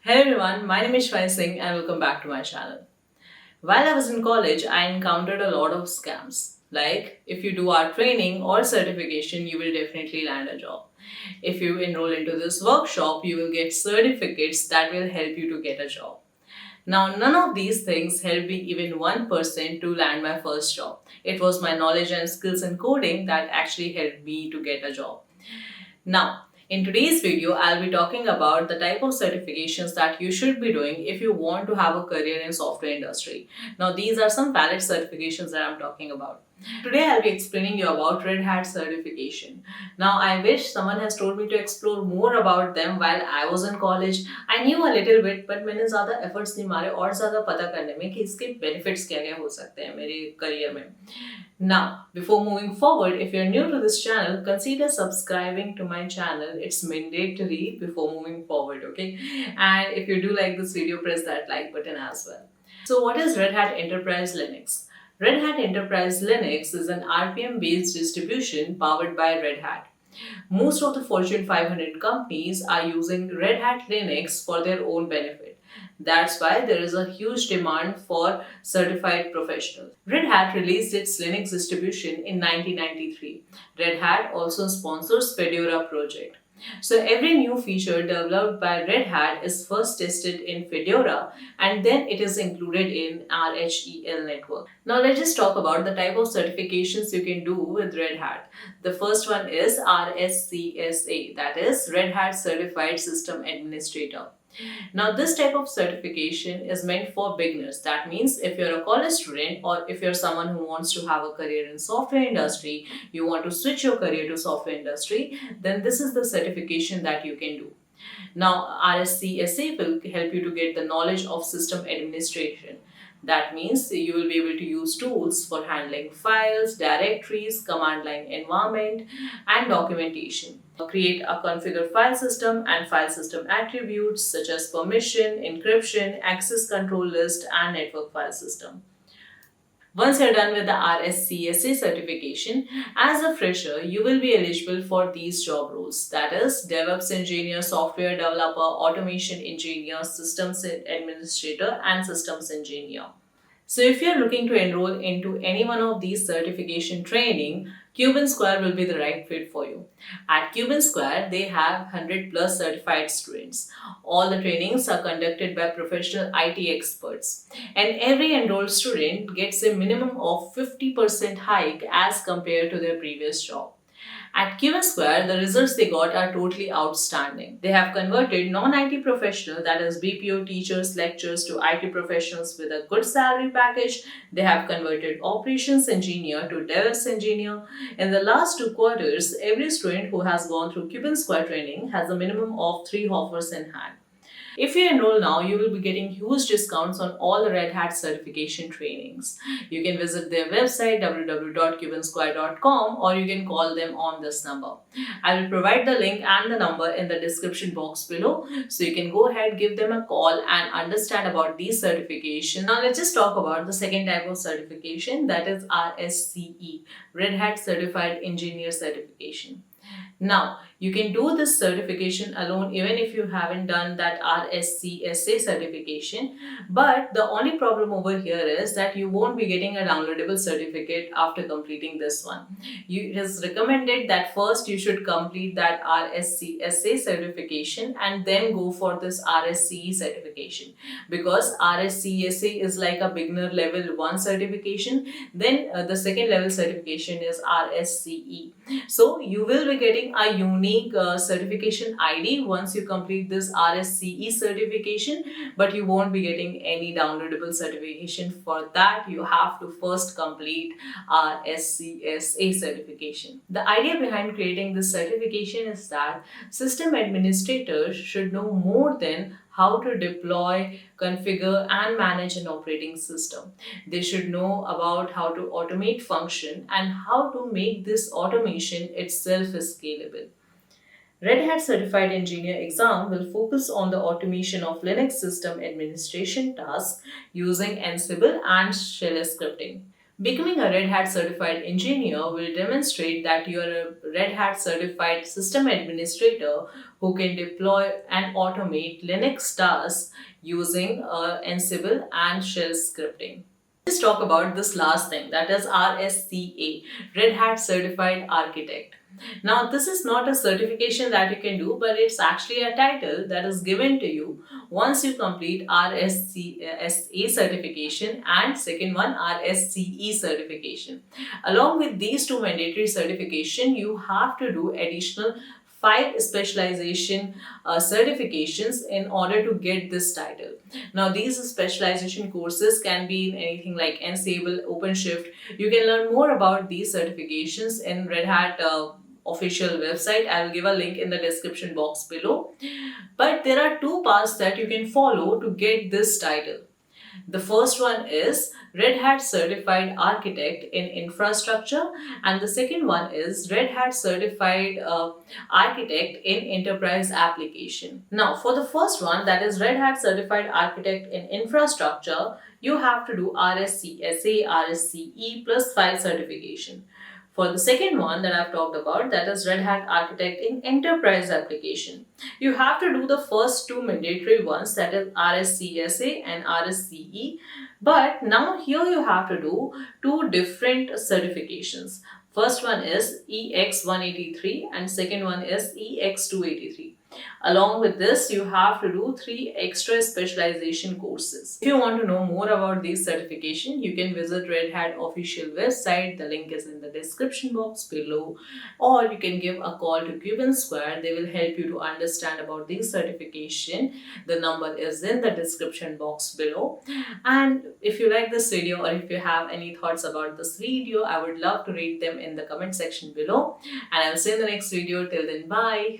Hey everyone, my name is Shwai Singh and welcome back to my channel. While I was in college, I encountered a lot of scams. Like, if you do our training or certification, you will definitely land a job. If you enroll into this workshop, you will get certificates that will help you to get a job. Now, none of these things helped me even 1% to land my first job. It was my knowledge and skills in coding that actually helped me to get a job. Now, in today's video, I'll be talking about the type of certifications that you should be doing if you want to have a career in software industry. Now, these are some valid certifications that I'm talking about. Today, I'll be explaining you about Red Hat certification. Now, I wish someone has told me to explore more about them while I was in college. I knew a little bit, but मैंने ज़्यादा efforts नहीं मारे और ज़्यादा पता करने में कि इसके benefits क्या क्या हो सकते हैं मेरे career में. Now, before moving forward, if you're new to this channel, consider subscribing to my channel. It's mandatory before moving forward, okay? And if you do like this video, press that like button as well. So, what is Red Hat Enterprise Linux? Red Hat Enterprise Linux is an RPM based distribution powered by Red Hat. Most of the Fortune 500 companies are using Red Hat Linux for their own benefit. That's why there is a huge demand for certified professionals. Red Hat released its Linux distribution in 1993. Red Hat also sponsors Fedora project. So every new feature developed by Red Hat is first tested in Fedora and then it is included in RHEL network. Now let's just talk about the type of certifications you can do with Red Hat. The first one is RSCSA, that is Red Hat Certified System Administrator. Now, this type of certification is meant for beginners. That means if you're a college student or if you're someone who wants to have a career in software industry, you want to switch your career to software industry, then this is the certification that you can do. Now, RSCSA will help you to get the knowledge of system administration. That means you will be able to use tools for handling files, directories, command line environment, and documentation. Create a configure file system and file system attributes such as permission, encryption, access control list, and network file system. Once you're done with the RSCSA certification, as a fresher, you will be eligible for these job roles. That is DevOps engineer, software developer, automation engineer, systems administrator, and systems engineer. So if you're looking to enroll into any one of these certification training, Cuban Square will be the right fit for you. At Cuban Square, they have 100 plus certified students. All the trainings are conducted by professional IT experts. And every enrolled student gets a minimum of 50% hike as compared to their previous job. At Cuban Square, the results they got are totally outstanding. They have converted non-IT professionals, that is BPO teachers, lecturers, to IT professionals with a good salary package. They have converted operations engineer to DevOps engineer. In the last 2 quarters, every student who has gone through Cuban Square training has a minimum of 3 offers in hand. If you enroll now, you will be getting huge discounts on all the Red Hat certification trainings. You can visit their website www.cubansquare.com or you can call them on this number. I will provide the link and the number in the description box below, so you can go ahead, give them a call and understand about these certifications. Now let's just talk about the second type of certification, that is RSCE, Red Hat Certified Engineer Certification. Now, you can do this certification alone even if you haven't done that RSCSA certification. But the only problem over here is that you won't be getting a downloadable certificate after completing this one. It is recommended that first you should complete that RSCSA certification and then go for this RSCE certification, because RSCSA is like a beginner level 1 certification. Then the second level certification is RSCE. So you will be getting a unique certification ID once you complete this RSCE certification, but you won't be getting any downloadable certification. For that, you have to first complete RSCSA certification. The idea behind creating this certification is that system administrators should know more than how to deploy, configure, and manage an operating system. They should know about how to automate function and how to make this automation itself scalable. Red Hat Certified Engineer exam will focus on the automation of Linux system administration tasks using Ansible and shell scripting. Becoming a Red Hat certified engineer will demonstrate that you are a Red Hat certified system administrator who can deploy and automate Linux tasks using Ansible and shell scripting. Let's talk about this last thing, that is RSCA, Red Hat Certified Architect. Now, this is not a certification that you can do, but it's actually a title that is given to you once you complete RSCA certification and second one RSCE certification. Along with these two mandatory certification, you have to do additional 5 specialization certifications in order to get this title. Now, these specialization courses can be in anything like Ansible, OpenShift. You can learn more about these certifications in Red Hat official website. I will give a link in the description box below. But there are two paths that you can follow to get this title. The first one is Red Hat Certified Architect in Infrastructure, and the second one is Red Hat Certified Architect in Enterprise Application. Now, for the first one, that is Red Hat Certified Architect in Infrastructure, you have to do RSCSA, RSCE plus 5 certification. For the second one that I've talked about, that is Red Hat Architect in Enterprise Application, you have to do the first two mandatory ones, that is RSCSA and RSCE. But now here you have to do two different certifications. First one is EX183 and second one is EX283. Along with this, you have to do 3 extra specialization courses. If you want to know more about these certification, you can visit Red Hat official website. The link is in the description box below, or you can give a call to Cuban Square. They will help you to understand about these certification. The number is in the description box below. And if you like this video or if you have any thoughts about this video, I would love to read them in the comment section below. And I'll see you in the next video. Till then, bye.